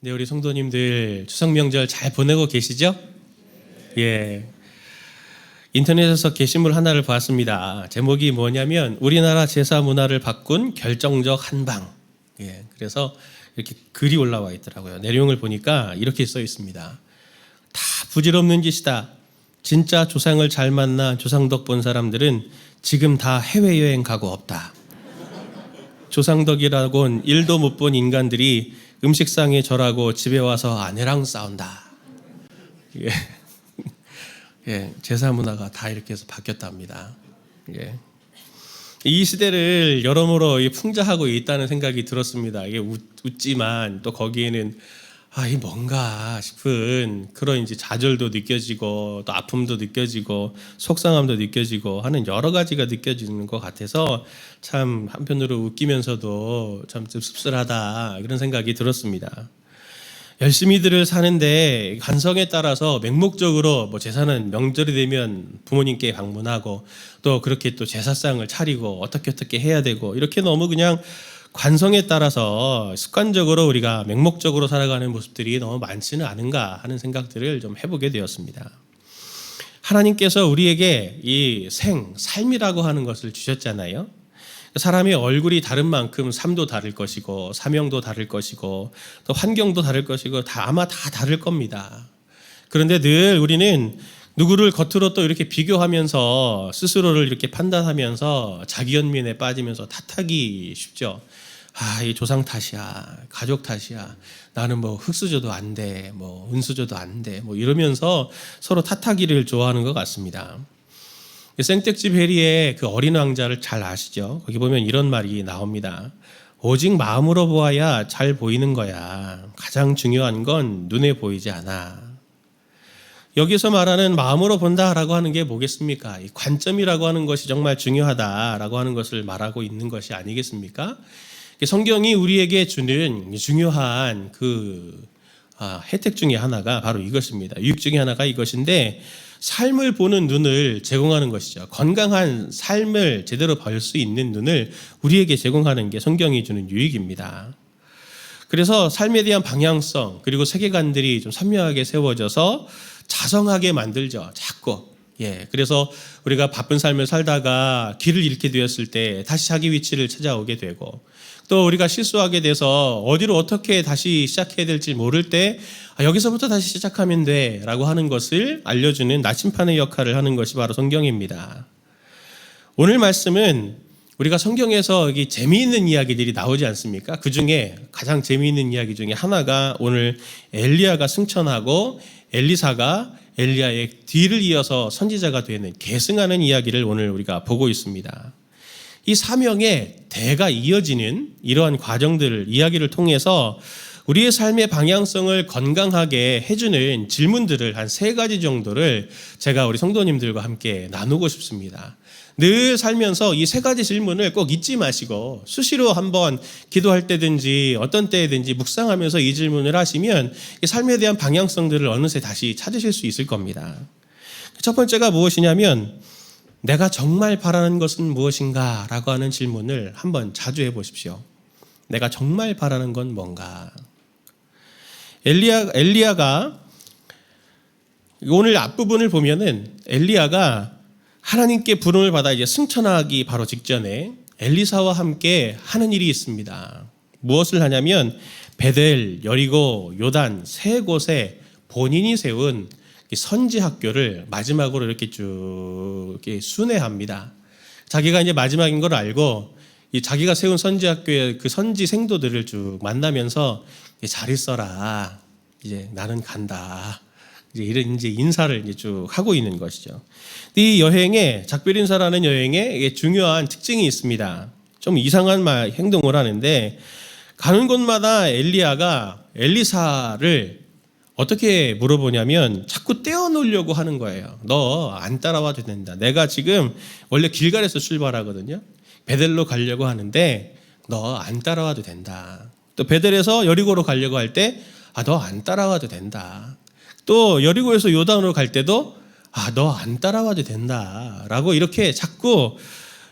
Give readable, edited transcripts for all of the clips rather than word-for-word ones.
네, 우리 성도님들 추석 명절 잘 보내고 계시죠? 예. 인터넷에서 게시물 하나를 봤습니다. 제목이 뭐냐면 우리나라 제사 문화를 바꾼 결정적 한방. 예. 그래서 이렇게 글이 올라와 있더라고요. 내용을 보니까 이렇게 써 있습니다. 다 부질없는 짓이다. 진짜 조상을 잘 만나 조상덕 본 사람들은 지금 다 해외여행 가고 없다. 조상덕이라곤 일도 못 본 인간들이 음식상에 절하고 집에 와서 아내랑 싸운다. 예. 예, 제사 문화가 다 이렇게 해서 바뀌었답니다. 예. 이 시대를 여러모로 풍자하고 있다는 생각이 들었습니다. 이게 웃지만 또 거기에는 이 뭔가 싶은 그런 이제 좌절도 느껴지고 또 아픔도 느껴지고 속상함도 느껴지고 하는 여러 가지가 느껴지는 것 같아서 참 한편으로 웃기면서도 참 씁쓸하다 그런 생각이 들었습니다. 열심히들 사는데 관성에 따라서 맹목적으로 뭐 제사는 명절이 되면 부모님께 방문하고 또 그렇게 또 제사상을 차리고 어떻게 해야 되고 이렇게 너무 그냥 관성에 따라서 습관적으로 우리가 맹목적으로 살아가는 모습들이 너무 많지는 않은가 하는 생각들을 좀 해보게 되었습니다. 하나님께서 우리에게 이 삶이라고 하는 것을 주셨잖아요. 사람의 얼굴이 다른 만큼 삶도 다를 것이고 사명도 다를 것이고 또 환경도 다를 것이고 아마 다 다를 겁니다. 그런데 늘 우리는 누구를 겉으로 또 이렇게 비교하면서 스스로를 이렇게 판단하면서 자기 연민에 빠지면서 탓하기 쉽죠. 이 조상 탓이야, 가족 탓이야. 나는 뭐 흙수저도 안 돼, 뭐 은수저도 안 돼, 뭐 이러면서 서로 탓하기를 좋아하는 것 같습니다. 생텍쥐 베리의 그 어린 왕자를 잘 아시죠? 거기 보면 이런 말이 나옵니다. 오직 마음으로 보아야 잘 보이는 거야. 가장 중요한 건 눈에 보이지 않아. 여기서 말하는 마음으로 본다라고 하는 게 뭐겠습니까? 이 관점이라고 하는 것이 정말 중요하다라고 하는 것을 말하고 있는 것이 아니겠습니까? 성경이 우리에게 주는 중요한 혜택 중에 하나가 바로 이것입니다. 유익 중에 하나가 이것인데 삶을 보는 눈을 제공하는 것이죠. 건강한 삶을 제대로 볼 수 있는 눈을 우리에게 제공하는 게 성경이 주는 유익입니다. 그래서 삶에 대한 방향성 그리고 세계관들이 좀 선명하게 세워져서 자성하게 만들죠. 자꾸. 그래서 우리가 바쁜 삶을 살다가 길을 잃게 되었을 때 다시 자기 위치를 찾아오게 되고 또 우리가 실수하게 돼서 어디로 어떻게 다시 시작해야 될지 모를 때 여기서부터 다시 시작하면 돼 라고 하는 것을 알려주는 나침판의 역할을 하는 것이 바로 성경입니다. 오늘 말씀은 우리가 성경에서 여기 재미있는 이야기들이 나오지 않습니까? 그 중에 가장 재미있는 이야기 중에 하나가 오늘 엘리야가 승천하고 엘리사가 엘리야의 뒤를 이어서 선지자가 되는 계승하는 이야기를 오늘 우리가 보고 있습니다. 이 사명의 대가 이어지는 이러한 과정들을 이야기를 통해서 우리의 삶의 방향성을 건강하게 해주는 질문들을 한 3가지 정도를 제가 우리 성도님들과 함께 나누고 싶습니다. 늘 살면서 이 3가지 질문을 꼭 잊지 마시고 수시로 한번 기도할 때든지 어떤 때든지 묵상하면서 이 질문을 하시면 삶에 대한 방향성들을 어느새 다시 찾으실 수 있을 겁니다. 첫 번째가 무엇이냐면 내가 정말 바라는 것은 무엇인가 라고 하는 질문을 한번 자주 해보십시오. 내가 정말 바라는 건 뭔가. 엘리야가 오늘 앞부분을 보면은 엘리야가 하나님께 부름을 받아 이제 승천하기 바로 직전에 엘리사와 함께 하는 일이 있습니다. 무엇을 하냐면 베델, 여리고, 요단 3곳에 본인이 세운 선지 학교를 마지막으로 이렇게 쭉 이렇게 순회합니다. 자기가 이제 마지막인 걸 알고 자기가 세운 선지 학교의 그 선지 생도들을 쭉 만나면서 잘 있어라. 이제 나는 간다. 이런 인사를 이제 쭉 하고 있는 것이죠. 이 여행에 작별 인사라는 여행에 중요한 특징이 있습니다. 좀 이상한 행동을 하는데 가는 곳마다 엘리야가 엘리사를 어떻게 물어보냐면 자꾸 떼어놓으려고 하는 거예요. 너 안 따라와도 된다. 내가 지금 원래 길갈에서 출발하거든요. 베델로 가려고 하는데 너 안 따라와도 된다. 또 베델에서 여리고로 가려고 할 때 너 안 따라와도 된다. 또 여리고에서 요단으로 갈 때도 너 안 따라와도 된다. 라고 이렇게 자꾸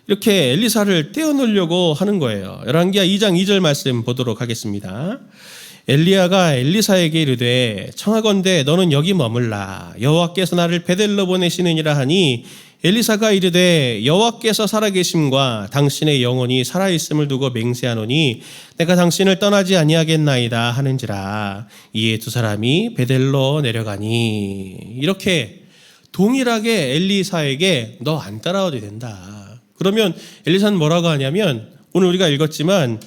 이렇게 엘리사를 떼어놓으려고 하는 거예요. 열왕기하 2장 2절 말씀 보도록 하겠습니다. 엘리야가 엘리사에게 이르되 청하건대 너는 여기 머물라 여호와께서 나를 베델로 보내시느니라 하니 엘리사가 이르되 여호와께서 살아계심과 당신의 영혼이 살아있음을 두고 맹세하노니 내가 당신을 떠나지 아니하겠나이다 하는지라. 이에 두 사람이 베델로 내려가니. 이렇게 동일하게 엘리사에게 너 안 따라와도 된다. 그러면 엘리사는 뭐라고 하냐면 오늘 우리가 읽었지만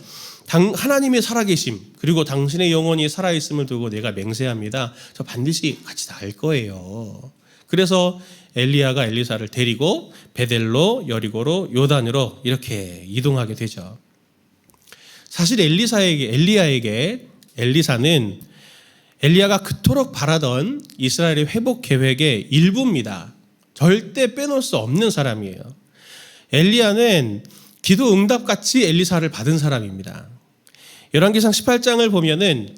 하나님의 살아계심 그리고 당신의 영혼이 살아있음을 두고 내가 맹세합니다. 저 반드시 같이 다 할 거예요. 그래서 엘리야가 엘리사를 데리고 베델로 여리고로 요단으로 이렇게 이동하게 되죠. 사실 엘리야에게 엘리사는 엘리야가 그토록 바라던 이스라엘의 회복 계획의 일부입니다. 절대 빼놓을 수 없는 사람이에요. 엘리야는 기도 응답같이 엘리사를 받은 사람입니다. 열왕기상 18장을 보면은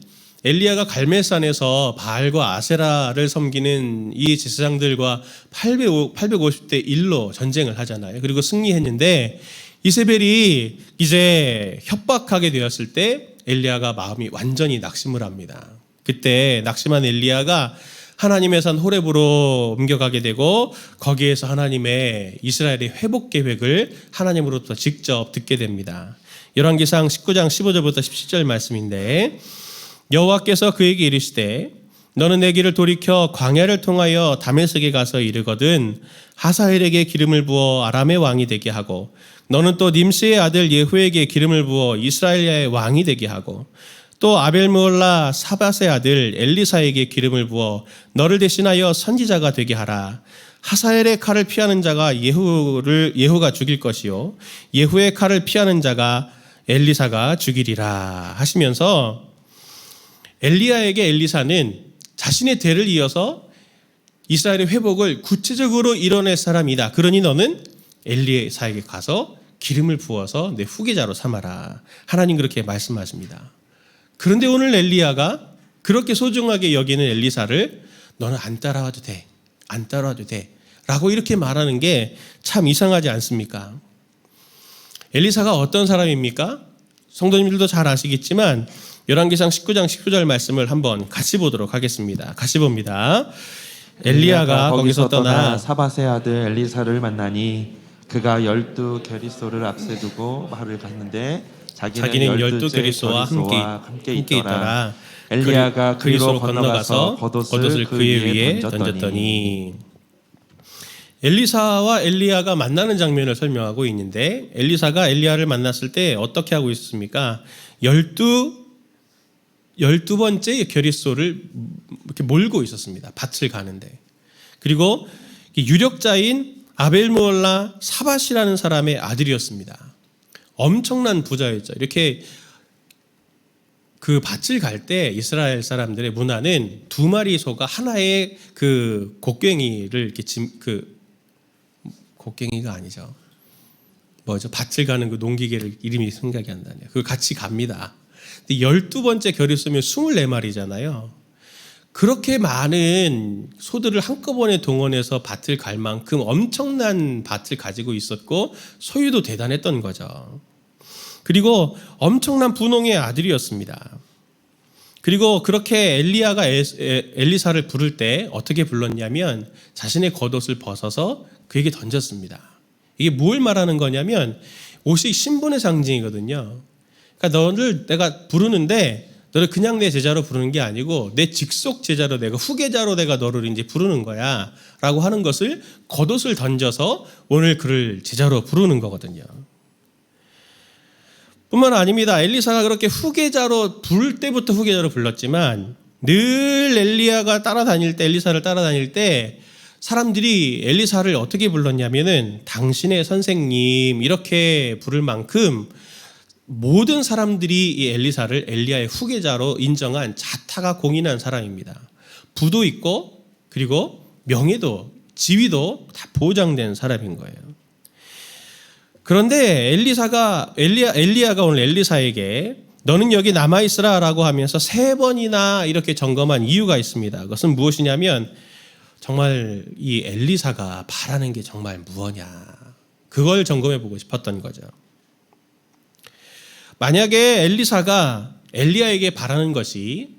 엘리야가 갈멜산에서 바알과 아세라를 섬기는 이 제사장들과 850대 1로 전쟁을 하잖아요. 그리고 승리했는데 이세벨이 이제 협박하게 되었을 때 엘리야가 마음이 완전히 낙심을 합니다. 그때 낙심한 엘리야가 하나님의 산 호렙으로 옮겨가게 되고 거기에서 하나님의 이스라엘의 회복 계획을 하나님으로부터 직접 듣게 됩니다. 열왕기상 19장 15절부터 17절 말씀인데 여호와께서 그에게 이르시되 너는 내 길을 돌이켜 광야를 통하여 다메섹에 가서 이르거든 하사엘에게 기름을 부어 아람의 왕이 되게 하고 너는 또 님스의 아들 예후에게 기름을 부어 이스라엘의 왕이 되게 하고 또 아벨므올라 사밧의 아들 엘리사에게 기름을 부어 너를 대신하여 선지자가 되게 하라. 하사엘의 칼을 피하는 자가 예후가 죽일 것이요 예후의 칼을 피하는 자가 엘리사가 죽이리라 하시면서 엘리야에게 엘리사는 자신의 대를 이어서 이스라엘의 회복을 구체적으로 이뤄낼 사람이다. 그러니 너는 엘리사에게 가서 기름을 부어서 내 후계자로 삼아라. 하나님 그렇게 말씀하십니다. 그런데 오늘 엘리야가 그렇게 소중하게 여기는 엘리사를 너는 안 따라와도 돼. 안 따라와도 돼. 라고 이렇게 말하는 게 참 이상하지 않습니까? 엘리사가 어떤 사람입니까? 성도님들도 잘 아시겠지만 열왕기상 19장 19절 말씀을 한번 같이 보도록 하겠습니다. 같이 봅니다. 엘리야가 거기서 떠나 사밧의 아들 엘리사를 만나니 그가 12겨리소를 앞세 두고 말을 갔는데 자기는 12겨리소와 함께 있더라. 엘리야가 그리로 건너가서 겉옷을 그의 위에 던졌더니. 엘리사와 엘리야가 만나는 장면을 설명하고 있는데 엘리사가 엘리야를 만났을 때 어떻게 하고 있습니까? 12번째 겨리소를 이렇게 몰고 있었습니다. 밭을 가는데. 그리고 유력자인 아벨므올라 사밧이라는 사람의 아들이었습니다. 엄청난 부자였죠. 이렇게 그 밭을 갈 때 이스라엘 사람들의 문화는 두 마리 소가 하나의 그 곡괭이를 이렇게 곡괭이가 아니죠. 뭐죠? 밭을 가는 그 농기계를 이름이 생각이 안 나네요. 그걸 같이 갑니다. 근데 12번째 겨리소면 24마리잖아요. 그렇게 많은 소들을 한꺼번에 동원해서 밭을 갈 만큼 엄청난 밭을 가지고 있었고 소유도 대단했던 거죠. 그리고 엄청난 분홍의 아들이었습니다. 그리고 그렇게 엘리야가 엘리사를 부를 때 어떻게 불렀냐면 자신의 겉옷을 벗어서 그에게 던졌습니다. 이게 뭘 말하는 거냐면 옷이 신분의 상징이거든요. 그러니까 너를 내가 부르는데 너를 그냥 내 제자로 부르는 게 아니고 내 직속 제자로 내가 후계자로 내가 너를 이제 부르는 거야 라고 하는 것을 겉옷을 던져서 오늘 그를 제자로 부르는 거거든요. 뿐만 아닙니다. 엘리사가 그렇게 후계자로 부를 때부터 후계자로 불렀지만 늘 엘리야가 엘리사를 따라다닐 때 사람들이 엘리사를 어떻게 불렀냐면은 당신의 선생님 이렇게 부를 만큼 모든 사람들이 이 엘리사를 엘리야의 후계자로 인정한 자타가 공인한 사람입니다. 부도 있고 그리고 명예도 지위도 다 보장된 사람인 거예요. 그런데 엘리야가 오늘 엘리사에게 너는 여기 남아있으라라고 하면서 3번이나 이렇게 점검한 이유가 있습니다. 그것은 무엇이냐면 정말 이 엘리사가 바라는 게 정말 무엇냐 그걸 점검해 보고 싶었던 거죠. 만약에 엘리사가 엘리야에게 바라는 것이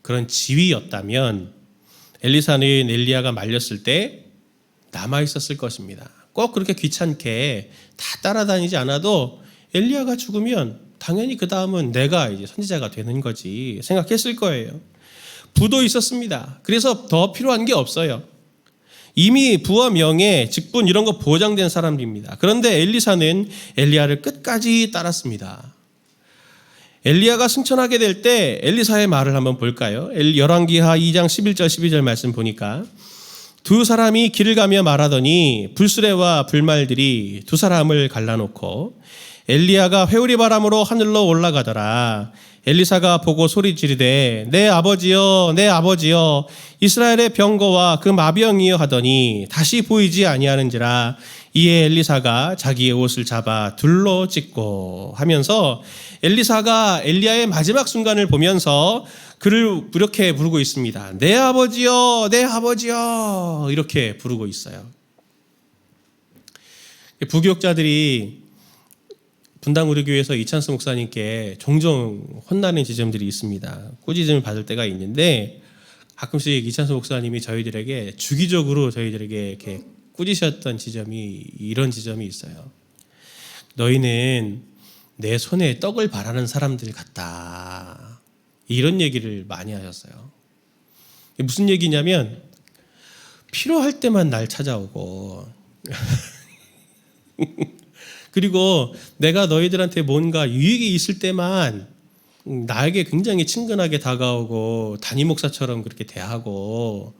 그런 지위였다면 엘리사는 엘리야가 말렸을 때 남아 있었을 것입니다. 꼭 그렇게 귀찮게 다 따라다니지 않아도 엘리야가 죽으면 당연히 그 다음은 내가 이제 선지자가 되는 거지 생각했을 거예요. 부도 있었습니다. 그래서 더 필요한 게 없어요. 이미 부와 명예, 직분 이런 거 보장된 사람들입니다. 그런데 엘리사는 엘리야를 끝까지 따랐습니다. 엘리야가 승천하게 될 때 엘리사의 말을 한번 볼까요? 열왕기하 2장 11절 12절 말씀 보니까 두 사람이 길을 가며 말하더니 불수레와 불말들이 두 사람을 갈라놓고 엘리야가 회오리 바람으로 하늘로 올라가더라. 엘리사가 보고 소리 지르되 내 아버지여 내 아버지여 이스라엘의 병거와 그 마병이여 하더니 다시 보이지 아니하는지라. 이에 엘리사가 자기의 옷을 잡아 둘로 찢고 하면서 엘리사가 엘리야의 마지막 순간을 보면서 그를 이렇게 부르고 있습니다. 내 아버지여 내 아버지여 이렇게 부르고 있어요. 부교육자들이 분당 우리 교회에서 이찬수 목사님께 종종 혼나는 지점들이 있습니다. 꾸짖음을 받을 때가 있는데 가끔씩 이찬수 목사님이 저희들에게 주기적으로 저희들에게 이렇게 꾸짖으셨던 지점이 이런 지점이 있어요. 너희는 내 손에 떡을 바라는 사람들 같다. 이런 얘기를 많이 하셨어요. 무슨 얘기냐면 필요할 때만 날 찾아오고 그리고 내가 너희들한테 뭔가 유익이 있을 때만 나에게 굉장히 친근하게 다가오고 담임 목사처럼 그렇게 대하고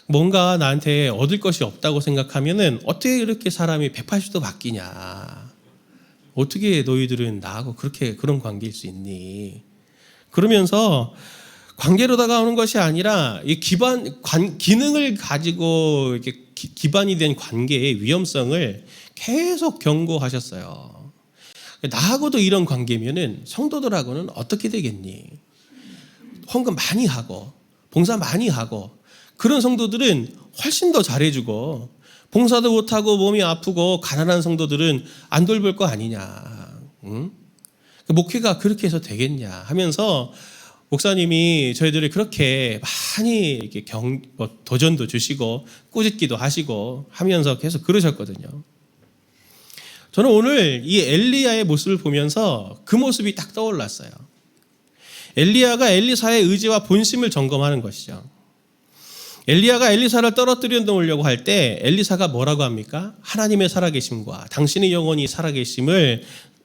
뭔가 나한테 얻을 것이 없다고 생각하면은 어떻게 이렇게 사람이 180도 바뀌냐. 어떻게 너희들은 나하고 그렇게 그런 관계일 수 있니? 그러면서 관계로 다가오는 것이 아니라 이 기능을 가지고 이렇게 기반이 된 관계의 위험성을 계속 경고하셨어요. 나하고도 이런 관계면은 성도들하고는 어떻게 되겠니? 헌금 많이 하고 봉사 많이 하고 그런 성도들은 훨씬 더 잘해주고 봉사도 못하고 몸이 아프고 가난한 성도들은 안 돌볼 거 아니냐. 응? 목회가 그렇게 해서 되겠냐 하면서 목사님이 저희들이 그렇게 많이 이렇게 도전도 주시고 꾸짖기도 하시고 하면서 계속 그러셨거든요. 저는 오늘 이 엘리야의 모습을 보면서 그 모습이 딱 떠올랐어요. 엘리야가 엘리사의 의지와 본심을 점검하는 것이죠. 엘리야가 엘리사를 떨어뜨려 놓으려고 할 때 엘리사가 뭐라고 합니까? 하나님의 살아계심과 당신의 영혼이 살아계심을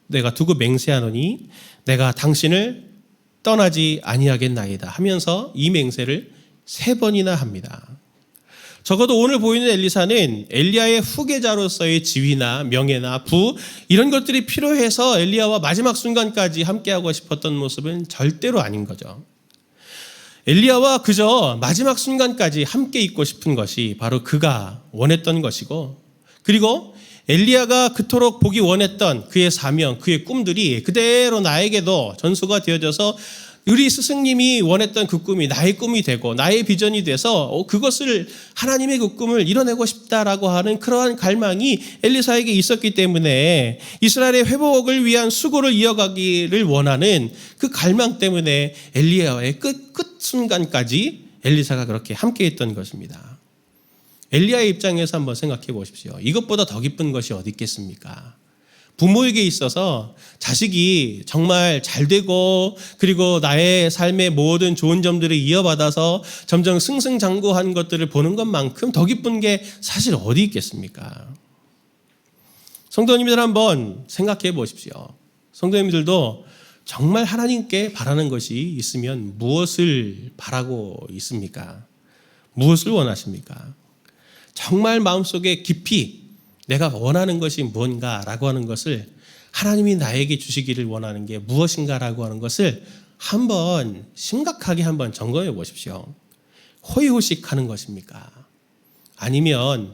내가 두고 맹세하노니 내가 당신을 떠나지 아니하겠나이다 하면서 이 맹세를 3번이나 합니다. 적어도 오늘 보이는 엘리사는 엘리야의 후계자로서의 지위나 명예나 부 이런 것들이 필요해서 엘리야와 마지막 순간까지 함께하고 싶었던 모습은 절대로 아닌 거죠. 엘리야와 그저 마지막 순간까지 함께 있고 싶은 것이 바로 그가 원했던 것이고 그리고 엘리야가 그토록 보기 원했던 그의 사명, 그의 꿈들이 그대로 나에게도 전수가 되어져서 우리 스승님이 원했던 그 꿈이 나의 꿈이 되고 나의 비전이 돼서 그것을 하나님의 그 꿈을 이뤄내고 싶다라고 하는 그러한 갈망이 엘리사에게 있었기 때문에 이스라엘의 회복을 위한 수고를 이어가기를 원하는 그 갈망 때문에 엘리야와의 끝 순간까지 엘리사가 그렇게 함께했던 것입니다. 엘리야의 입장에서 한번 생각해 보십시오. 이것보다 더 기쁜 것이 어디 있겠습니까? 부모에게 있어서 자식이 정말 잘 되고 그리고 나의 삶의 모든 좋은 점들을 이어받아서 점점 승승장구한 것들을 보는 것만큼 더 기쁜 게 사실 어디 있겠습니까? 성도님들 한번 생각해 보십시오. 성도님들도 정말 하나님께 바라는 것이 있으면 무엇을 바라고 있습니까? 무엇을 원하십니까? 정말 마음속에 깊이 내가 원하는 것이 뭔가라고 하는 것을 하나님이 나에게 주시기를 원하는 게 무엇인가라고 하는 것을 한번 심각하게 한번 점검해 보십시오. 호의호식 하는 것입니까? 아니면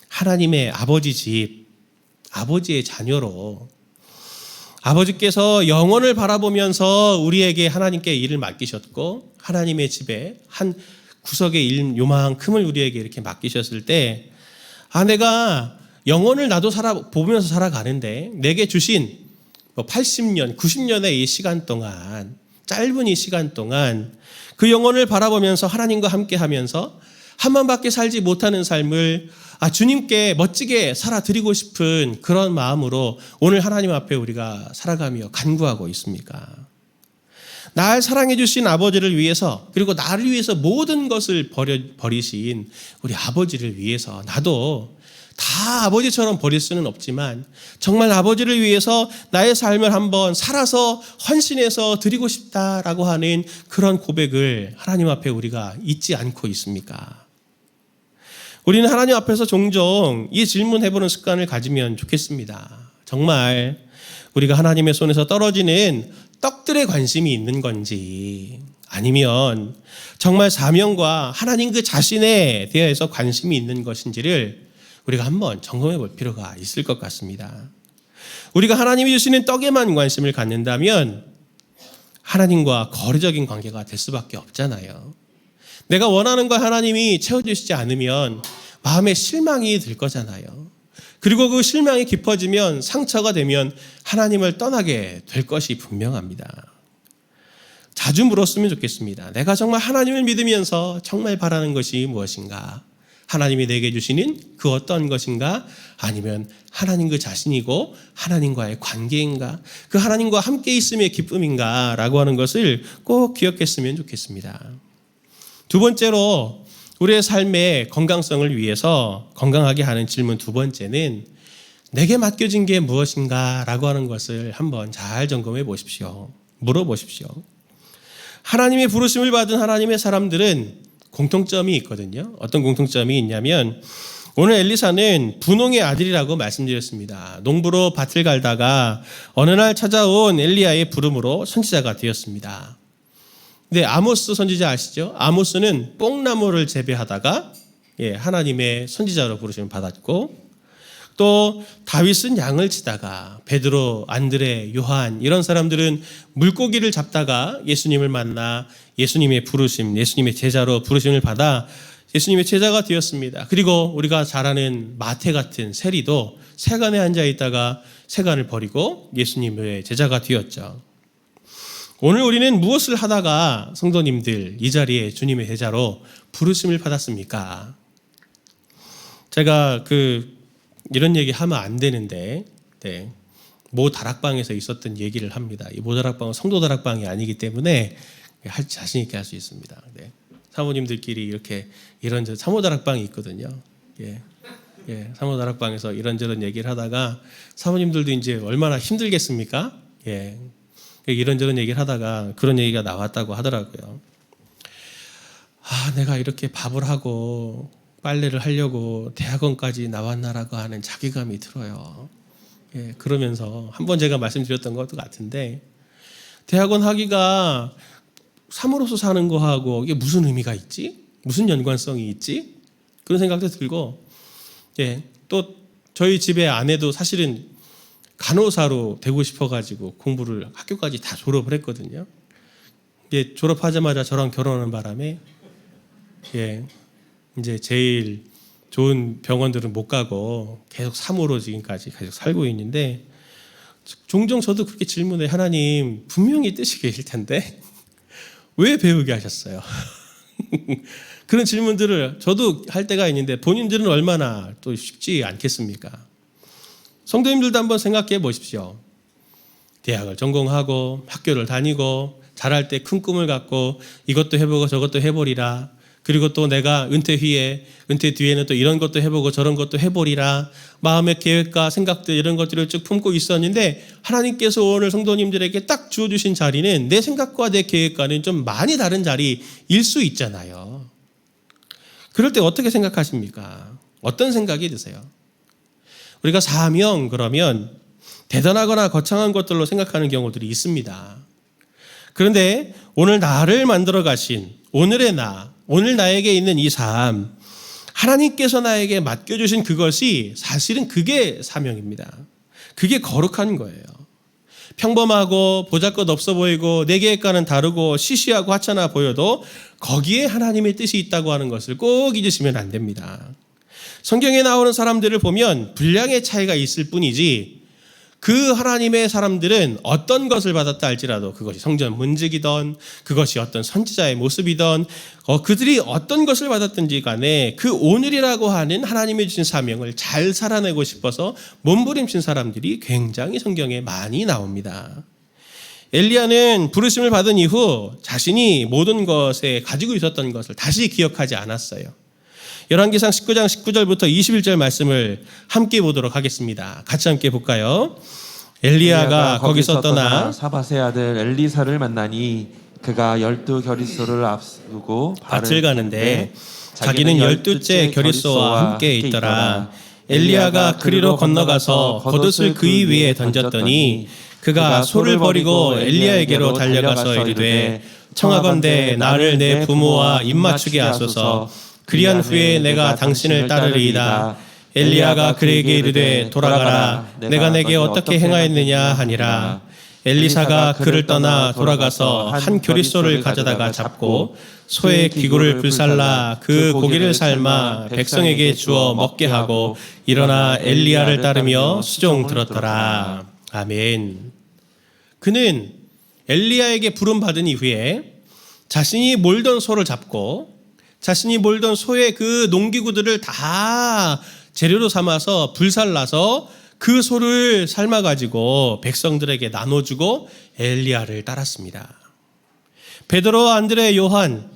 하나님의 아버지 집, 아버지의 자녀로 아버지께서 영혼을 바라보면서 우리에게 하나님께 일을 맡기셨고 하나님의 집에 한 구석의 일 요만큼을 우리에게 이렇게 맡기셨을 때 내가 영혼을 나도 보면서 살아가는데 내게 주신 80년, 90년의 이 시간 동안 짧은 이 시간 동안 그 영혼을 바라보면서 하나님과 함께 하면서 한 번밖에 살지 못하는 삶을 주님께 멋지게 살아드리고 싶은 그런 마음으로 오늘 하나님 앞에 우리가 살아가며 간구하고 있습니까? 날 사랑해 주신 아버지를 위해서, 그리고 나를 위해서 모든 것을 버리신 우리 아버지를 위해서 나도 다 아버지처럼 버릴 수는 없지만 정말 아버지를 위해서 나의 삶을 한번 살아서 헌신해서 드리고 싶다라고 하는 그런 고백을 하나님 앞에 우리가 잊지 않고 있습니까? 우리는 하나님 앞에서 종종 이 질문해보는 습관을 가지면 좋겠습니다. 정말 우리가 하나님의 손에서 떨어지는 떡들에 관심이 있는 건지, 아니면 정말 사명과 하나님 그 자신에 대해서 관심이 있는 것인지를 우리가 한번 점검해 볼 필요가 있을 것 같습니다. 우리가 하나님이 주시는 떡에만 관심을 갖는다면 하나님과 거리적인 관계가 될 수밖에 없잖아요. 내가 원하는 거 하나님이 채워주시지 않으면 마음에 실망이 들 거잖아요. 그리고 그 실망이 깊어지면 상처가 되면 하나님을 떠나게 될 것이 분명합니다. 자주 물었으면 좋겠습니다. 내가 정말 하나님을 믿으면서 정말 바라는 것이 무엇인가? 하나님이 내게 주시는 그 어떤 것인가? 아니면 하나님 그 자신이고 하나님과의 관계인가? 그 하나님과 함께 있음의 기쁨인가? 라고 하는 것을 꼭 기억했으면 좋겠습니다. 두 번째로 우리의 삶의 건강성을 위해서 건강하게 하는 질문 두 번째는 내게 맡겨진 게 무엇인가? 라고 하는 것을 한번 잘 점검해 보십시오. 물어보십시오. 하나님의 부르심을 받은 하나님의 사람들은 공통점이 있거든요. 어떤 공통점이 있냐면 오늘 엘리사는 분홍의 아들이라고 말씀드렸습니다. 농부로 밭을 갈다가 어느 날 찾아온 엘리야의 부름으로 선지자가 되었습니다. 근데 아모스 선지자 아시죠? 아모스는 뽕나무를 재배하다가 하나님의 선지자로 부르심을 받았고, 또 다윗은 양을 치다가 베드로, 안드레, 요한 이런 사람들은 물고기를 잡다가 예수님을 만나 예수님의 부르심, 예수님의 제자로 부르심을 받아 예수님의 제자가 되었습니다. 그리고 우리가 잘 아는 마태 같은 세리도 세간에 앉아 있다가 세간을 버리고 예수님의 제자가 되었죠. 오늘 우리는 무엇을 하다가 성도님들 이 자리에 주님의 제자로 부르심을 받았습니까? 제가 이런 얘기 하면 안 되는데, 모 다락방에서 있었던 얘기를 합니다. 이 모 다락방은 성도 다락방이 아니기 때문에 자신 있게 할 수 있습니다. 사모님들끼리 이렇게 이런저런 사모 다락방이 있거든요. 사모 다락방에서 이런저런 얘기를 하다가 사모님들도 이제 얼마나 힘들겠습니까? 이런저런 얘기를 하다가 그런 얘기가 나왔다고 하더라고요. 내가 이렇게 밥을 하고 빨래를 하려고 대학원까지 나왔나라고 하는 자괴감이 들어요. 그러면서 한번 제가 말씀드렸던 것도 같은데, 대학원 하기가 사모로서 사는 거하고 이게 무슨 의미가 있지? 무슨 연관성이 있지? 그런 생각도 들고, 또 저희 집의 아내도 사실은 간호사로 되고 싶어가지고 공부를 학교까지 다 졸업을 했거든요. 졸업하자마자 저랑 결혼하는 바람에 이제 제일 좋은 병원들은 못 가고 계속 사모로 지금까지 계속 살고 있는데, 종종 저도 그렇게 질문해. 하나님 분명히 뜻이 계실 텐데 왜 배우게 하셨어요? 그런 질문들을 저도 할 때가 있는데 본인들은 얼마나 또 쉽지 않겠습니까? 성도님들도 한번 생각해 보십시오. 대학을 전공하고 학교를 다니고 잘할 때 큰 꿈을 갖고 이것도 해보고 저것도 해보리라. 그리고 또 내가 은퇴 뒤에는 또 이런 것도 해보고 저런 것도 해보리라. 마음의 계획과 생각들 이런 것들을 쭉 품고 있었는데 하나님께서 오늘 성도님들에게 딱 주어주신 자리는 내 생각과 내 계획과는 좀 많이 다른 자리일 수 있잖아요. 그럴 때 어떻게 생각하십니까? 어떤 생각이 드세요? 우리가 사명 그러면 대단하거나 거창한 것들로 생각하는 경우들이 있습니다. 그런데 오늘 나를 만들어 가신 오늘의 나, 오늘 나에게 있는 이 삶, 하나님께서 나에게 맡겨주신 그것이 사실은 그게 사명입니다. 그게 거룩한 거예요. 평범하고 보잘것없어 보이고 내 계획과는 다르고 시시하고 하찮아 보여도 거기에 하나님의 뜻이 있다고 하는 것을 꼭 잊으시면 안 됩니다. 성경에 나오는 사람들을 보면 분량의 차이가 있을 뿐이지 그 하나님의 사람들은 어떤 것을 받았다 할지라도 그것이 성전 문지기든 그것이 어떤 선지자의 모습이든 그들이 어떤 것을 받았든지 간에 그 오늘이라고 하는 하나님이 주신 사명을 잘 살아내고 싶어서 몸부림친 사람들이 굉장히 성경에 많이 나옵니다. 엘리야는 부르심을 받은 이후 자신이 모든 것에 가지고 있었던 것을 다시 기억하지 않았어요. 열왕기상 19장 19절부터 21절 말씀을 함께 보도록 하겠습니다. 같이 함께 볼까요? 엘리야가 거기서 떠나 사밧의 아들 엘리사를 만나니 그가 12 겨릿소를 앞두고 밭을 가는데 자기는 12째 겨릿소와 함께 있더라. 엘리야가 그리로 건너가서 겉옷을 그이 위에 던졌더니 그가 소를 버리고 엘리야에게로 달려가서 이르되 청하건대 나를 내 부모와 입맞추게 하소서. 그리한 후에 내가 당신을 따르리이다. 엘리야가 그에게 이르되 돌아가라. 내가 내게 어떻게 행하였느냐 하니라. 엘리사가 그를 떠나 돌아가서 한 교릿소를 가져다가 잡고 소의 기구를 불살라 그 고기를 삶아 백성에게 주어 먹게 하고 일어나 엘리야를 따르며 수종 들었더라. 아멘. 그는 엘리야에게 부름 받은 이후에 자신이 몰던 소를 잡고 자신이 몰던 소의 그 농기구들을 다 재료로 삼아서 불살라서 그 소를 삶아가지고 백성들에게 나눠주고 엘리야를 따랐습니다. 베드로, 안드레, 요한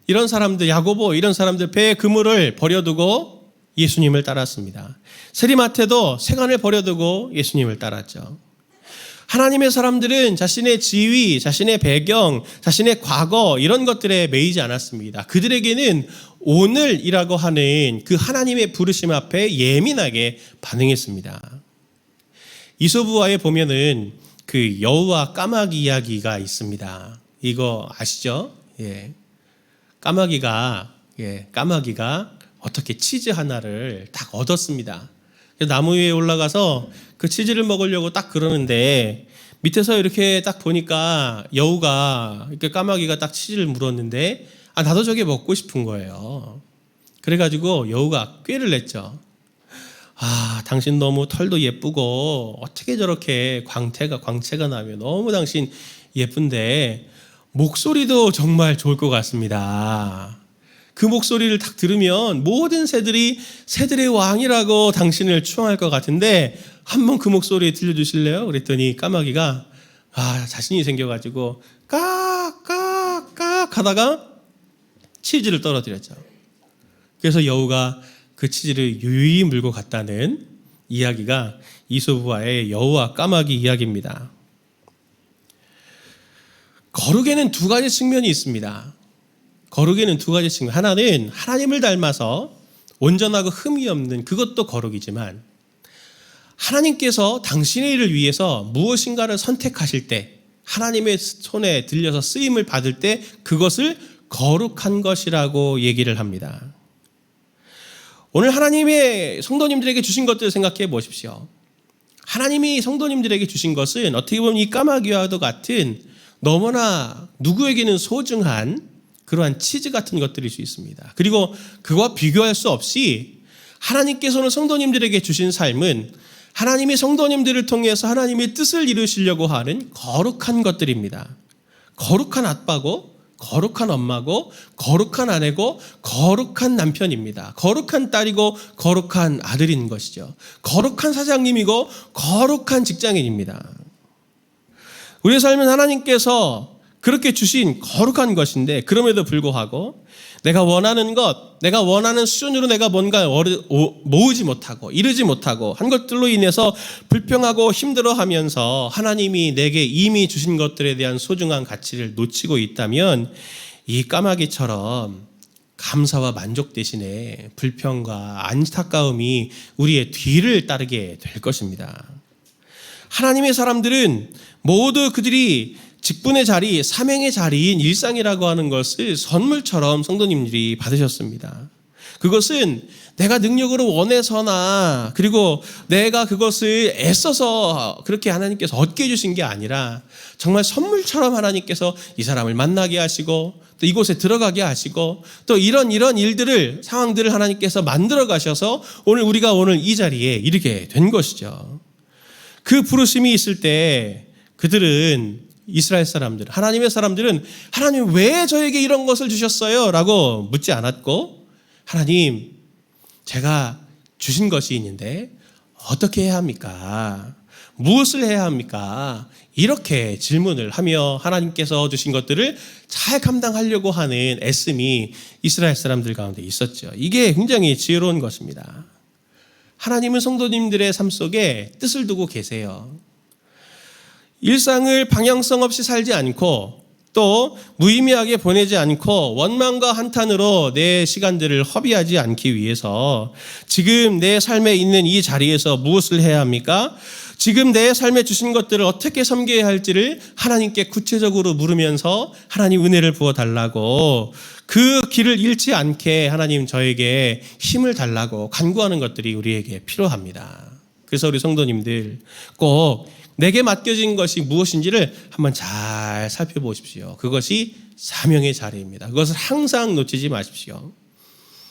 이런 사람들, 야고보 이런 사람들 배의 그물을 버려두고 예수님을 따랐습니다. 세리마태도 생안을 버려두고 예수님을 따랐죠. 하나님의 사람들은 자신의 지위, 자신의 배경, 자신의 과거 이런 것들에 매이지 않았습니다. 그들에게는 오늘이라고 하는 그 하나님의 부르심 앞에 예민하게 반응했습니다. 이소부화에 보면은 그 여우와 까마귀 이야기가 있습니다. 이거 아시죠? 예. 까마귀가 어떻게 치즈 하나를 딱 얻었습니다. 나무 위에 올라가서 그 치즈를 먹으려고 딱 그러는데 밑에서 이렇게 딱 보니까 여우가 이렇게 까마귀가 딱 치즈를 물었는데 나도 저게 먹고 싶은 거예요. 그래가지고 여우가 꾀를 냈죠. 당신 너무 털도 예쁘고 어떻게 저렇게 광채가 나면 너무 당신 예쁜데 목소리도 정말 좋을 것 같습니다. 그 목소리를 딱 들으면 모든 새들의 왕이라고 당신을 추앙할 것 같은데 한번 그 목소리 들려주실래요? 그랬더니 까마귀가 자신이 생겨가지고 깍깍깍 하다가 치즈를 떨어뜨렸죠. 그래서 여우가 그 치즈를 유유히 물고 갔다는 이야기가 이소부화의 여우와 까마귀 이야기입니다. 거룩에는 두 가지 측면이 있습니다. 거룩에는 두 가지 측면. 하나는 하나님을 닮아서 온전하고 흠이 없는 그것도 거룩이지만 하나님께서 당신의 일을 위해서 무엇인가를 선택하실 때 하나님의 손에 들려서 쓰임을 받을 때 그것을 거룩한 것이라고 얘기를 합니다. 오늘 하나님의 성도님들에게 주신 것들을 생각해 보십시오. 하나님이 성도님들에게 주신 것은 어떻게 보면 이 까마귀와도 같은 너무나 누구에게는 소중한 그러한 치즈 같은 것들일 수 있습니다. 그리고 그와 비교할 수 없이 하나님께서는 성도님들에게 주신 삶은 하나님이 성도님들을 통해서 하나님의 뜻을 이루시려고 하는 거룩한 것들입니다. 거룩한 아빠고 거룩한 엄마고 거룩한 아내고 거룩한 남편입니다. 거룩한 딸이고 거룩한 아들인 것이죠. 거룩한 사장님이고 거룩한 직장인입니다. 우리의 삶은 하나님께서 그렇게 주신 거룩한 것인데 그럼에도 불구하고 내가 원하는 것, 내가 원하는 수준으로 내가 뭔가 모으지 못하고 이루지 못하고 한 것들로 인해서 불평하고 힘들어하면서 하나님이 내게 이미 주신 것들에 대한 소중한 가치를 놓치고 있다면 이 까마귀처럼 감사와 만족 대신에 불평과 안타까움이 우리의 뒤를 따르게 될 것입니다. 하나님의 사람들은 모두 그들이 직분의 자리, 사명의 자리인 일상이라고 하는 것을 선물처럼 성도님들이 받으셨습니다. 그것은 내가 능력으로 원해서나 그리고 내가 그것을 애써서 그렇게 하나님께서 얻게 해주신 게 아니라 정말 선물처럼 하나님께서 이 사람을 만나게 하시고 또 이곳에 들어가게 하시고 또 이런 일들을 상황들을 하나님께서 만들어 가셔서 우리가 오늘 이 자리에 이르게 된 것이죠. 그 부르심이 있을 때 그들은 이스라엘 사람들, 하나님의 사람들은 하나님 왜 저에게 이런 것을 주셨어요? 라고 묻지 않았고 하나님 제가 주신 것이 있는데 어떻게 해야 합니까? 무엇을 해야 합니까? 이렇게 질문을 하며 하나님께서 주신 것들을 잘 감당하려고 하는 애씀이 이스라엘 사람들 가운데 있었죠. 이게 굉장히 지혜로운 것입니다. 하나님은 성도님들의 삶 속에 뜻을 두고 계세요. 일상을 방향성 없이 살지 않고 또 무의미하게 보내지 않고 원망과 한탄으로 내 시간들을 허비하지 않기 위해서 지금 내 삶에 있는 이 자리에서 무엇을 해야 합니까? 지금 내 삶에 주신 것들을 어떻게 섬겨야 할지를 하나님께 구체적으로 물으면서 하나님 은혜를 부어달라고 그 길을 잃지 않게 하나님 저에게 힘을 달라고 간구하는 것들이 우리에게 필요합니다. 그래서 우리 성도님들 꼭 내게 맡겨진 것이 무엇인지를 한번 잘 살펴보십시오. 그것이 사명의 자리입니다. 그것을 항상 놓치지 마십시오.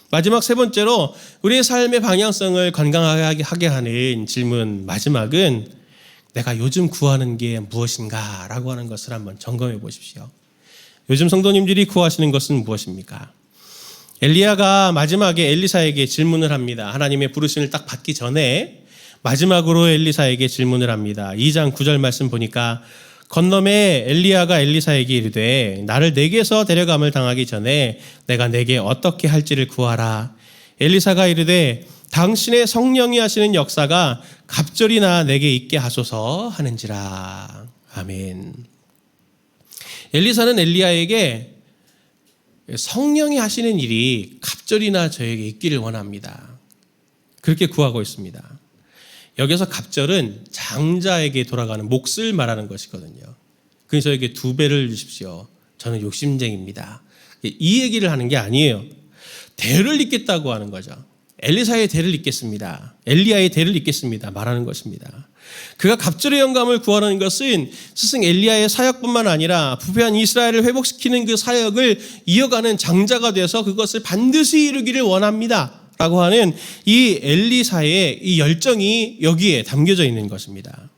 마지막 세 번째로 우리의 삶의 방향성을 건강하게 하게 하는 질문 마지막은 내가 요즘 구하는 게 무엇인가 라고 하는 것을 한번 점검해 보십시오. 요즘 성도님들이 구하시는 것은 무엇입니까? 엘리야가 마지막에 엘리사에게 질문을 합니다. 하나님의 부르심을 딱 받기 전에 마지막으로 엘리사에게 질문을 합니다. 2장 9절 말씀 보니까 건너매 엘리야가 엘리사에게 이르되 나를 내게서 데려감을 당하기 전에 내가 내게 어떻게 할지를 구하라. 엘리사가 이르되 당신의 성령이 하시는 역사가 갑절이나 내게 있게 하소서 하는지라. 아멘. 엘리사는 엘리야에게 성령이 하시는 일이 갑절이나 저에게 있기를 원합니다. 그렇게 구하고 있습니다. 여기서 갑절은 장자에게 돌아가는 몫을 말하는 것이거든요. 그래서 저에게 2배를 주십시오. 저는 욕심쟁입니다. 이 얘기를 하는 게 아니에요. 대를 잇겠다고 하는 거죠. 엘리사의 대를 잇겠습니다. 엘리야의 대를 잇겠습니다. 말하는 것입니다. 그가 갑절의 영감을 구하는 것은 스승 엘리야의 사역뿐만 아니라 부패한 이스라엘을 회복시키는 그 사역을 이어가는 장자가 돼서 그것을 반드시 이루기를 원합니다. 라고 하는 이 엘리사의 이 열정이 여기에 담겨져 있는 것입니다.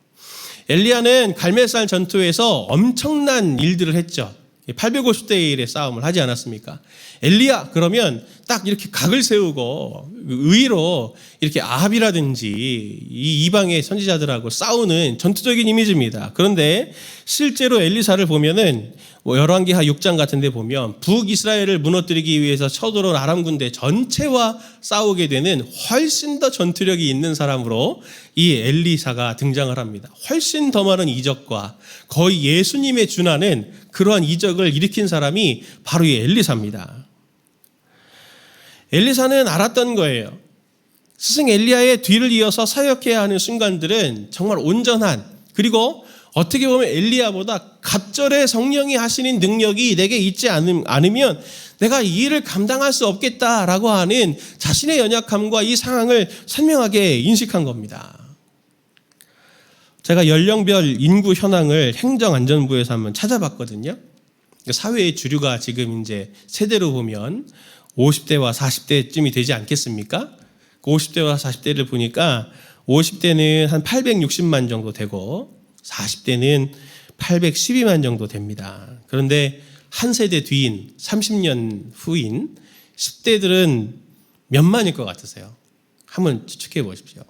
엘리야는 갈멜산 전투에서 엄청난 일들을 했죠. 850대 1의 싸움을 하지 않았습니까? 엘리야 그러면 딱 이렇게 각을 세우고 의로 이렇게 아합이라든지 이 이방의 선지자들하고 싸우는 전투적인 이미지입니다. 그런데 실제로 엘리사를 보면은 열왕기하 6장 같은 데 보면 북이스라엘을 무너뜨리기 위해서 쳐들어온 아람 군대 전체와 싸우게 되는 훨씬 더 전투력이 있는 사람으로 이 엘리사가 등장을 합니다. 훨씬 더 많은 이적과 거의 예수님에 준하는 그러한 이적을 일으킨 사람이 바로 이 엘리사입니다. 엘리사는 알았던 거예요. 스승 엘리야의 뒤를 이어서 사역해야 하는 순간들은 정말 온전한, 그리고 어떻게 보면 엘리야보다 갑절의 성령이 하시는 능력이 내게 있지 않으면 내가 이 일을 감당할 수 없겠다라고 하는 자신의 연약함과 이 상황을 선명하게 인식한 겁니다. 제가 연령별 인구 현황을 행정안전부에서 한번 찾아봤거든요. 사회의 주류가 지금 이제 세대로 보면 50대와 40대쯤이 되지 않겠습니까? 50대와 40대를 보니까 50대는 한 860만 정도 되고 40대는 812만 정도 됩니다. 그런데 한 세대 뒤인 30년 후인 10대들은 몇만일 것 같으세요? 한번 추측해 보십시오.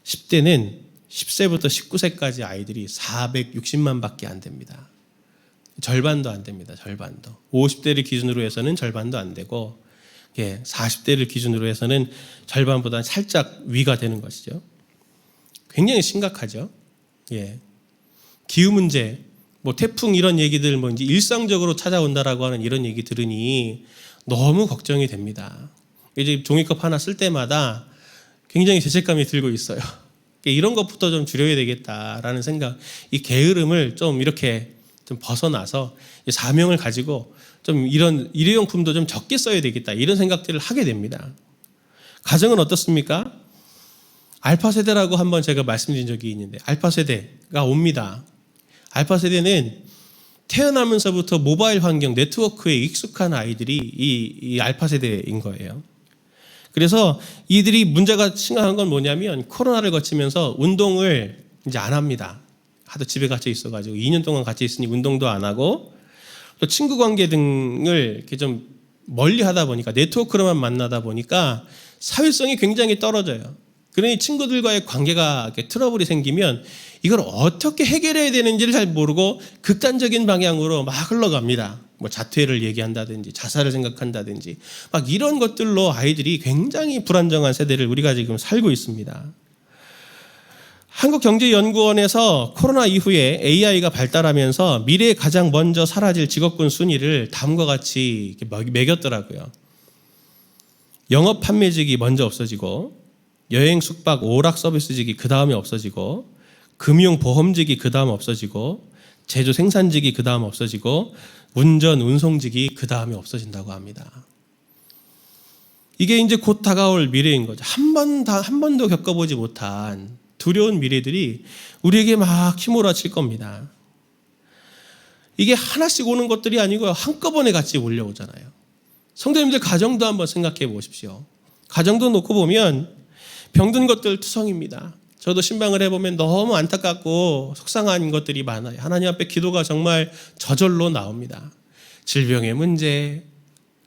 10대는 10세부터 19세까지 아이들이 460만 밖에 안 됩니다. 절반도 안 됩니다. 절반도. 50대를 기준으로 해서는 절반도 안 되고 40대를 기준으로 해서는 절반보다 살짝 위가 되는 것이죠. 굉장히 심각하죠. 기후 문제, 태풍 이런 얘기들 이제 일상적으로 찾아온다라고 하는 이런 얘기 들으니 너무 걱정이 됩니다. 이제 종이컵 하나 쓸 때마다 굉장히 죄책감이 들고 있어요. 이런 것부터 좀 줄여야 되겠다라는 생각, 이 게으름을 좀 이렇게 좀 벗어나서 사명을 가지고 좀 이런 일회용품도 좀 적게 써야 되겠다 이런 생각들을 하게 됩니다. 가정은 어떻습니까? 알파 세대라고 한번 제가 말씀드린 적이 있는데 알파 세대가 옵니다. 알파 세대는 태어나면서부터 모바일 환경, 네트워크에 익숙한 아이들이 이 알파 세대인 거예요. 그래서 이들이 문제가 심각한 건 뭐냐면 코로나를 거치면서 운동을 이제 안 합니다. 하도 집에 갇혀 있어가지고 2년 동안 갇혀 있으니 운동도 안 하고 또 친구 관계 등을 이렇게 좀 멀리 하다 보니까 네트워크로만 만나다 보니까 사회성이 굉장히 떨어져요. 그러니 친구들과의 관계가 이렇게 트러블이 생기면 이걸 어떻게 해결해야 되는지를 잘 모르고 극단적인 방향으로 막 흘러갑니다. 뭐 자퇴를 얘기한다든지 자살을 생각한다든지 막 이런 것들로 아이들이 굉장히 불안정한 세대를 우리가 지금 살고 있습니다. 한국경제연구원에서 코로나 이후에 AI가 발달하면서 미래에 가장 먼저 사라질 직업군 순위를 다음과 같이 매겼더라고요. 영업 판매직이 먼저 없어지고 여행 숙박 오락 서비스직이 그 다음에 없어지고 금융 보험직이 그 다음 없어지고 제조 생산직이 그 다음 없어지고 운전 운송직이 그 다음에 없어진다고 합니다. 이게 이제 곧 다가올 미래인 거죠. 한 번도 겪어보지 못한 두려운 미래들이 우리에게 막 휘몰아칠 겁니다. 이게 하나씩 오는 것들이 아니고 한꺼번에 같이 몰려오잖아요. 성도님들 가정도 한번 생각해 보십시오. 가정도 놓고 보면 병든 것들 투성입니다. 저도 신방을 해보면 너무 안타깝고 속상한 것들이 많아요. 하나님 앞에 기도가 정말 저절로 나옵니다. 질병의 문제,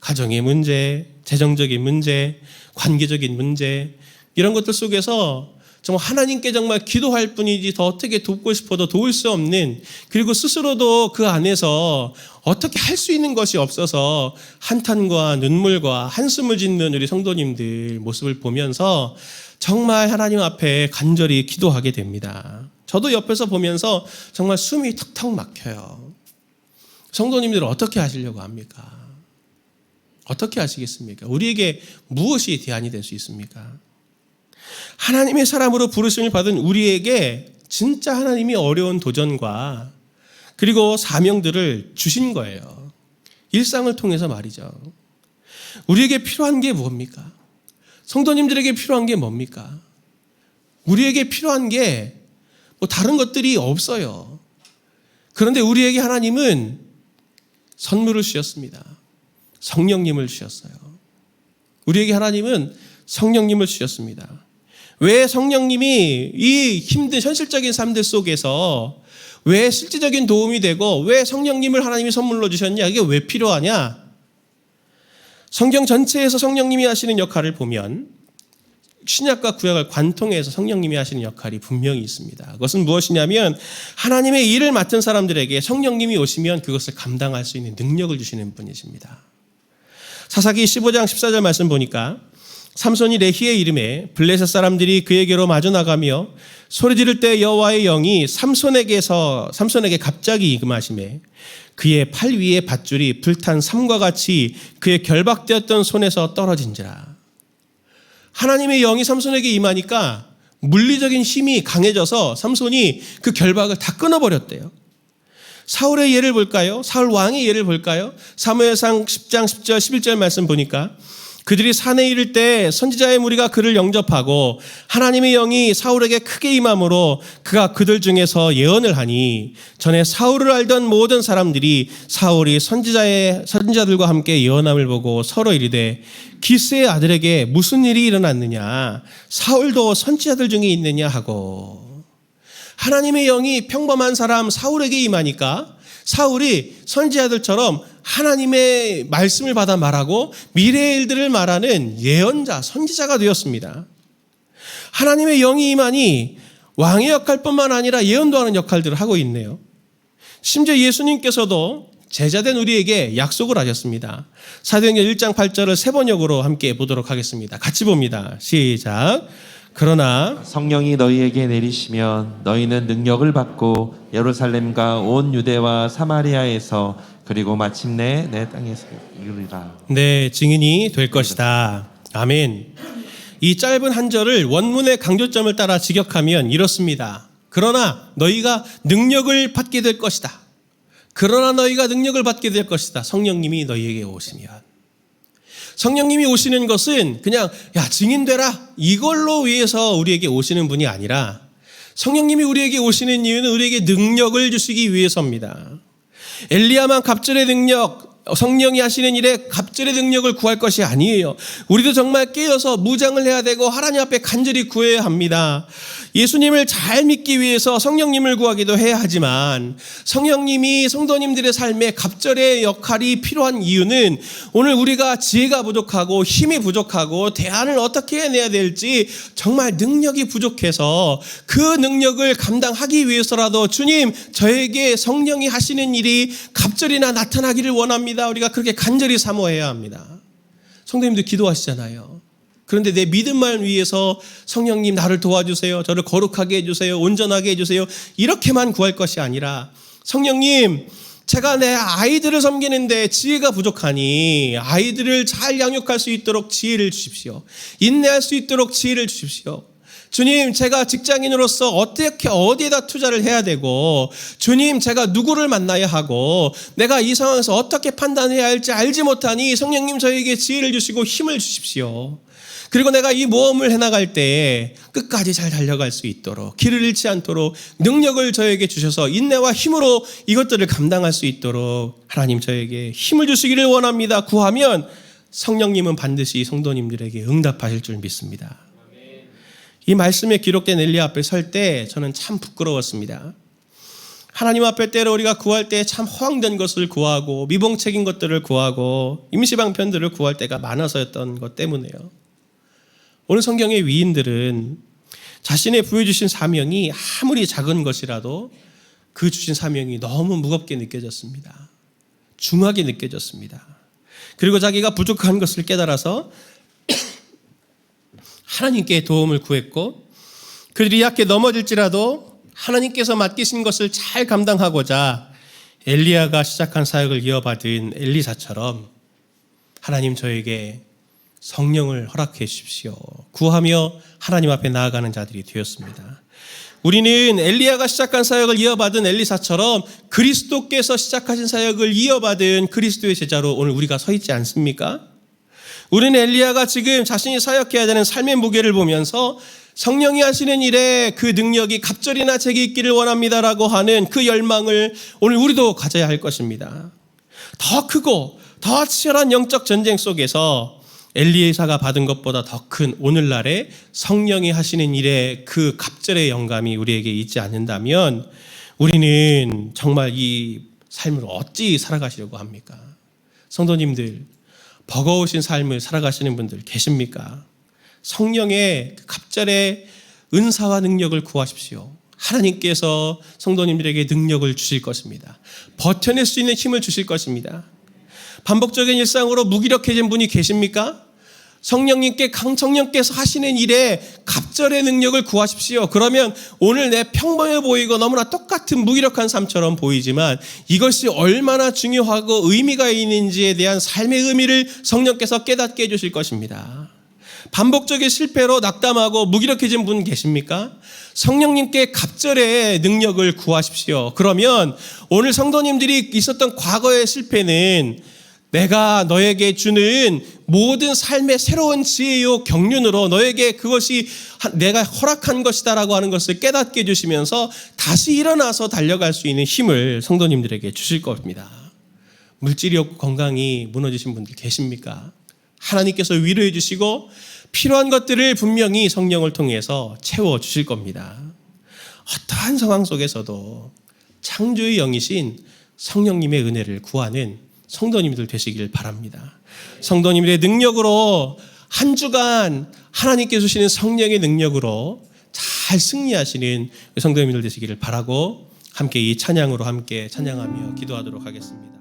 가정의 문제, 재정적인 문제, 관계적인 문제 이런 것들 속에서 정말 하나님께 정말 기도할 뿐이지 더 어떻게 돕고 싶어도 도울 수 없는 그리고 스스로도 그 안에서 어떻게 할 수 있는 것이 없어서 한탄과 눈물과 한숨을 짓는 우리 성도님들 모습을 보면서 정말 하나님 앞에 간절히 기도하게 됩니다. 저도 옆에서 보면서 정말 숨이 턱턱 막혀요. 성도님들은 어떻게 하시려고 합니까? 어떻게 하시겠습니까? 우리에게 무엇이 대안이 될 수 있습니까? 하나님의 사람으로 부르심을 받은 우리에게 진짜 하나님이 어려운 도전과 그리고 사명들을 주신 거예요. 일상을 통해서 말이죠. 우리에게 필요한 게 뭡니까? 성도님들에게 필요한 게 뭡니까? 우리에게 필요한 게 뭐 다른 것들이 없어요. 그런데 우리에게 하나님은 선물을 주셨습니다. 성령님을 주셨어요. 우리에게 하나님은 성령님을 주셨습니다. 왜 성령님이 이 힘든 현실적인 삶들 속에서 왜 실질적인 도움이 되고 왜 성령님을 하나님이 선물로 주셨냐? 이게 왜 필요하냐? 성경 전체에서 성령님이 하시는 역할을 보면 신약과 구약을 관통해서 성령님이 하시는 역할이 분명히 있습니다. 그것은 무엇이냐면 하나님의 일을 맡은 사람들에게 성령님이 오시면 그것을 감당할 수 있는 능력을 주시는 분이십니다. 사사기 15장 14절 말씀 보니까 삼손이 레히의 이름에 블레셋 사람들이 그에게로 마주 나가며 소리 지를 때 여호와의 영이 삼손에게 갑자기 임하시매 그의 팔 위에 밧줄이 불탄 삼과 같이 그의 결박되었던 손에서 떨어진지라. 하나님의 영이 삼손에게 임하니까 물리적인 힘이 강해져서 삼손이 그 결박을 다 끊어버렸대요. 사울의 예를 볼까요? 사울 왕의 예를 볼까요? 사무엘상 10장 10절 11절 말씀 보니까 그들이 산에 이를 때 선지자의 무리가 그를 영접하고 하나님의 영이 사울에게 크게 임함으로 그가 그들 중에서 예언을 하니 전에 사울을 알던 모든 사람들이 사울이 선지자들과 함께 예언함을 보고 서로 이르되 기스의 아들에게 무슨 일이 일어났느냐 사울도 선지자들 중에 있느냐 하고 하나님의 영이 평범한 사람 사울에게 임하니까 사울이 선지자들처럼 하나님의 말씀을 받아 말하고 미래의 일들을 말하는 예언자, 선지자가 되었습니다. 하나님의 영이 임하니 왕의 역할뿐만 아니라 예언도 하는 역할들을 하고 있네요. 심지어 예수님께서도 제자된 우리에게 약속을 하셨습니다. 사도행전 1장 8절을 세 번역으로 함께 보도록 하겠습니다. 같이 봅니다. 시작. 그러나 성령이 너희에게 내리시면 너희는 능력을 받고 예루살렘과 온 유대와 사마리아에서 그리고 마침내 내 땅에서 이르리라. 네, 증인이 될 것이다. 아멘. 이 짧은 한 절을 원문의 강조점을 따라 직역하면 이렇습니다. 그러나 너희가 능력을 받게 될 것이다. 그러나 너희가 능력을 받게 될 것이다. 성령님이 너희에게 오시면. 성령님이 오시는 것은 그냥 증인되라 이걸로 위해서 우리에게 오시는 분이 아니라 성령님이 우리에게 오시는 이유는 우리에게 능력을 주시기 위해서입니다. 엘리야만 갑절의 능력, 성령이 하시는 일에 갑절의 능력을 구할 것이 아니에요. 우리도 정말 깨어서 무장을 해야 되고 하나님 앞에 간절히 구해야 합니다. 예수님을 잘 믿기 위해서 성령님을 구하기도 해야 하지만 성령님이 성도님들의 삶에 갑절의 역할이 필요한 이유는 오늘 우리가 지혜가 부족하고 힘이 부족하고 대안을 어떻게 해내야 될지 정말 능력이 부족해서 그 능력을 감당하기 위해서라도 주님, 저에게 성령이 하시는 일이 갑절이나 나타나기를 원합니다. 우리가 그렇게 간절히 사모해야 합니다. 성도님들 기도하시잖아요. 그런데 내 믿음만 위해서 성령님 나를 도와주세요. 저를 거룩하게 해주세요. 온전하게 해주세요. 이렇게만 구할 것이 아니라 성령님, 제가 내 아이들을 섬기는데 지혜가 부족하니 아이들을 잘 양육할 수 있도록 지혜를 주십시오. 인내할 수 있도록 지혜를 주십시오. 주님, 제가 직장인으로서 어떻게 어디에다 투자를 해야 되고, 주님, 제가 누구를 만나야 하고, 내가 이 상황에서 어떻게 판단해야 할지 알지 못하니 성령님 저에게 지혜를 주시고 힘을 주십시오. 그리고 내가 이 모험을 해나갈 때 끝까지 잘 달려갈 수 있도록, 길을 잃지 않도록 능력을 저에게 주셔서 인내와 힘으로 이것들을 감당할 수 있도록 하나님 저에게 힘을 주시기를 원합니다. 구하면 성령님은 반드시 성도님들에게 응답하실 줄 믿습니다. 이 말씀에 기록된 엘리야 앞에 설 때 저는 참 부끄러웠습니다. 하나님 앞에 때로 우리가 구할 때 참 허황된 것을 구하고 미봉책인 것들을 구하고 임시방편들을 구할 때가 많아서였던 것 때문에요. 오늘 성경의 위인들은 자신의 부여주신 사명이 아무리 작은 것이라도 그 주신 사명이 너무 무겁게 느껴졌습니다. 중하게 느껴졌습니다. 그리고 자기가 부족한 것을 깨달아서 하나님께 도움을 구했고, 그들이 약해 넘어질지라도 하나님께서 맡기신 것을 잘 감당하고자 엘리야가 시작한 사역을 이어받은 엘리사처럼 하나님 저에게 성령을 허락해 주십시오. 구하며 하나님 앞에 나아가는 자들이 되었습니다. 우리는 엘리야가 시작한 사역을 이어받은 엘리사처럼 그리스도께서 시작하신 사역을 이어받은 그리스도의 제자로 오늘 우리가 서 있지 않습니까? 우리는 엘리야가 지금 자신이 사역해야 되는 삶의 무게를 보면서 성령이 하시는 일에 그 능력이 갑절이나 제게 있기를 원합니다라고 하는 그 열망을 오늘 우리도 가져야 할 것입니다. 더 크고 더 치열한 영적 전쟁 속에서 엘리야가 받은 것보다 더 큰 오늘날의 성령이 하시는 일에 그 갑절의 영감이 우리에게 있지 않는다면 우리는 정말 이 삶을 어찌 살아가시려고 합니까? 성도님들, 버거우신 삶을 살아가시는 분들 계십니까? 성령의 갑절의 은사와 능력을 구하십시오. 하나님께서 성도님들에게 능력을 주실 것입니다. 버텨낼 수 있는 힘을 주실 것입니다. 반복적인 일상으로 무기력해진 분이 계십니까? 성령께서 하시는 일에 갑절의 능력을 구하십시오. 그러면 오늘 내 평범해 보이고 너무나 똑같은 무기력한 삶처럼 보이지만 이것이 얼마나 중요하고 의미가 있는지에 대한 삶의 의미를 성령께서 깨닫게 해주실 것입니다. 반복적인 실패로 낙담하고 무기력해진 분 계십니까? 성령님께 갑절의 능력을 구하십시오. 그러면 오늘 성도님들이 있었던 과거의 실패는 내가 너에게 주는 모든 삶의 새로운 지혜요 경륜으로 너에게 그것이 내가 허락한 것이다라고 하는 것을 깨닫게 해주시면서 다시 일어나서 달려갈 수 있는 힘을 성도님들에게 주실 겁니다. 물질이 없고 건강이 무너지신 분들 계십니까? 하나님께서 위로해 주시고 필요한 것들을 분명히 성령을 통해서 채워주실 겁니다. 어떠한 상황 속에서도 창조의 영이신 성령님의 은혜를 구하는 성도님들 되시길 바랍니다. 성도님들의 능력으로 한 주간 하나님께 주시는 성령의 능력으로 잘 승리하시는 성도님들 되시기를 바라고 함께 이 찬양으로 함께 찬양하며 기도하도록 하겠습니다.